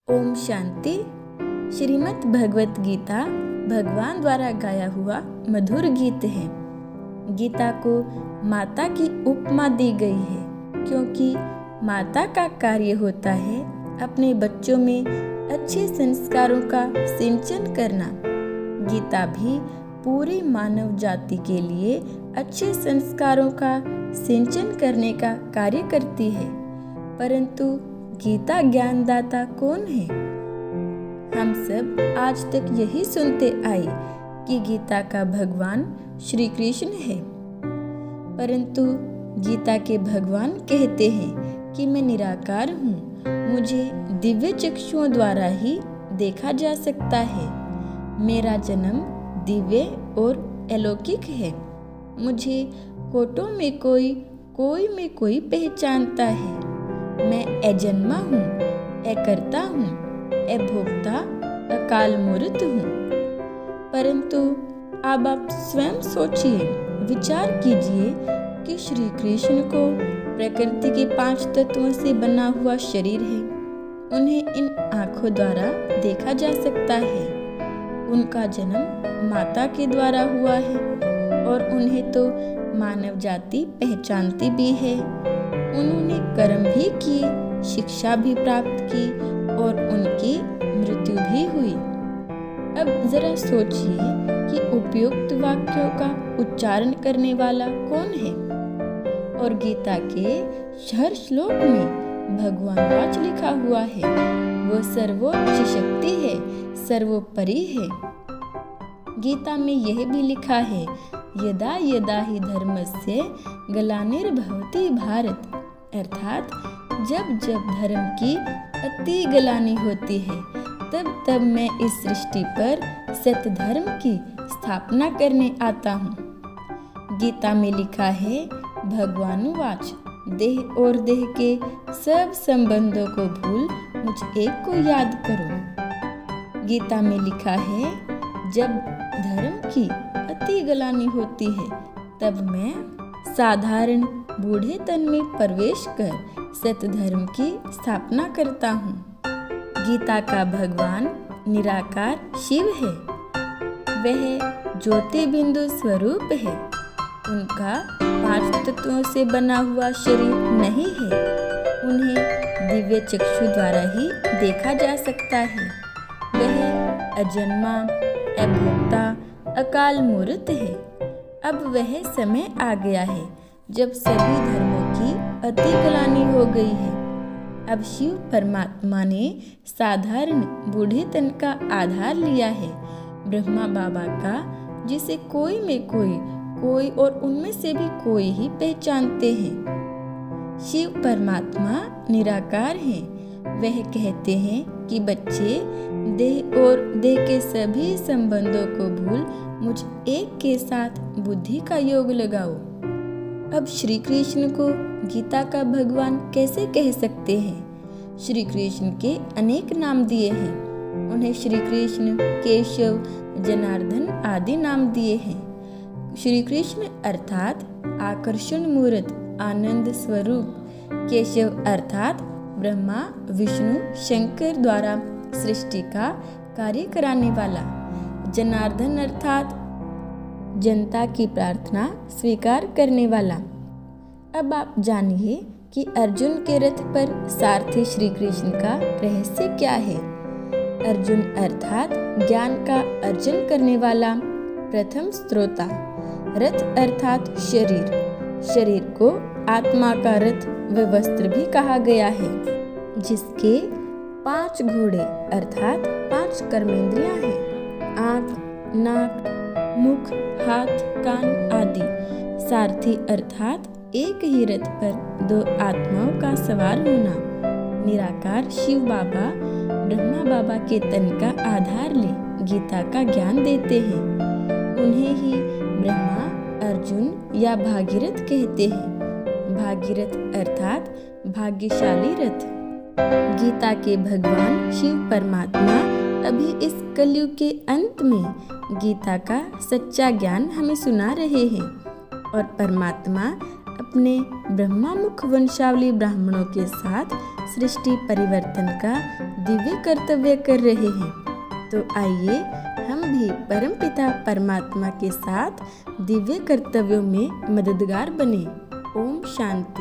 ओम शांति। श्रीमद् भगवत गीता भगवान द्वारा गाया हुआ मधुर गीत है। गीता को माता की उपमा दी गई है क्योंकि माता का कार्य होता है अपने बच्चों में अच्छे संस्कारों का सिंचन करना। गीता भी पूरी मानव जाति के लिए अच्छे संस्कारों का सिंचन करने का कार्य करती है। परंतु गीता ज्ञानदाता कौन है? हम सब आज तक यही सुनते आए कि गीता का भगवान श्री कृष्ण है। परंतु गीता के भगवान कहते हैं कि मैं निराकार हूँ, मुझे दिव्य चक्षुओं द्वारा ही देखा जा सकता है। मेरा जन्म दिव्य और अलौकिक है। मुझे कोटों में कोई में कोई पहचानता है। मैं अजन्मा हूँ, अकर्ता हूँ, अभोक्ता, अकाल मूर्त हूँ। परंतु अब आप स्वयं सोचिए, विचार कीजिए कि श्री कृष्ण को प्रकृति के 5 तत्वों से बना हुआ शरीर है। उन्हें इन आँखों द्वारा देखा जा सकता है। उनका जन्म माता के द्वारा हुआ है और उन्हें तो मानव जाति पहचानती भी है। उन्होंने कर्म भी किए, शिक्षा भी प्राप्त की और उनकी मृत्यु भी हुई। अब जरा सोचिए कि उपयुक्त वाक्यों का उच्चारण करने वाला कौन है? और गीता के हर श्लोक में भगवान वाच लिखा हुआ है। वो सर्वोच्च शक्ति है, सर्वोपरि है। गीता में यह भी लिखा है, यदा यदा हि धर्मस्य ग्लानिर्भवति भारत, अर्थात जब जब धर्म की अति ग्लानि होती है तब तब मैं इस सृष्टि पर सत्य धर्म की स्थापना करने आता हूँ। गीता में लिखा है, भगवानुवाच, देह और देह के सब संबंधों को भूल मुझ एक को याद करो। गीता में लिखा है, जब धर्म की अति ग्लानि होती है तब मैं साधारण बूढ़े तन में प्रवेश कर सत्य धर्म की स्थापना करता हूँ। गीता का भगवान निराकार शिव है। वह ज्योति बिंदु स्वरूप है। उनका 5 तत्वों से बना हुआ शरीर नहीं है। उन्हें दिव्य चक्षु द्वारा ही देखा जा सकता है। वह अजन्मा, अभोक्ता, अकाल मूर्त है। अब वह समय आ गया है जब सभी धर्मों की अति ग्लानि हो गई है। अब शिव परमात्मा ने साधारण बूढ़े तन का आधार लिया है, ब्रह्मा बाबा का, जिसे कोई में कोई और उनमें से भी कोई ही पहचानते हैं। शिव परमात्मा निराकार हैं। वह कहते हैं कि बच्चे, देह और देह के सभी संबंधों को भूल मुझ एक के साथ बुद्धि का योग लगाओ। अब श्री कृष्ण को गीता का भगवान कैसे कह सकते हैं? श्री कृष्ण के अनेक नाम दिए हैं। उन्हें श्री कृष्ण, केशव, जनार्दन आदि नाम दिए हैं। श्री कृष्ण अर्थात आकर्षण मूर्त, आनंद स्वरूप। केशव अर्थात ब्रह्मा, विष्णु, शंकर द्वारा सृष्टि का कार्य कराने वाला। जनार्दन अर्थात जनता की प्रार्थना स्वीकार करने वाला। अब आप जानिए कि अर्जुन के रथ पर सारथी श्री कृष्ण का रहस्य क्या है। अर्जुन अर्थात ज्ञान का अर्जन करने वाला प्रथम स्रोता। रथ अर्थात शरीर को आत्मा का रथ व वस्त्र भी कहा गया है, जिसके 5 घोड़े अर्थात 5 कर्मेंद्रियां हैं, आँख, नाक, मुख, हाथ, कान आदि। सारथी अर्थात एक ही रथ पर 2 आत्माओं का सवार होना। निराकार शिव बाबा ब्रह्मा बाबा के तन का आधार ले गीता का ज्ञान देते हैं। उन्हें ही ब्रह्मा, अर्जुन या भागीरथ कहते हैं। भागीरथ अर्थात भाग्यशाली रथ। गीता के भगवान शिव परमात्मा अभी इस कलयुग के अंत में गीता का सच्चा ज्ञान हमें सुना रहे हैं और परमात्मा अपने ब्रह्मा मुख वंशावली ब्राह्मणों के साथ सृष्टि परिवर्तन का दिव्य कर्तव्य कर रहे हैं। तो आइए हम भी परमपिता परमात्मा के साथ दिव्य कर्तव्यों में मददगार बने। ओम शांति।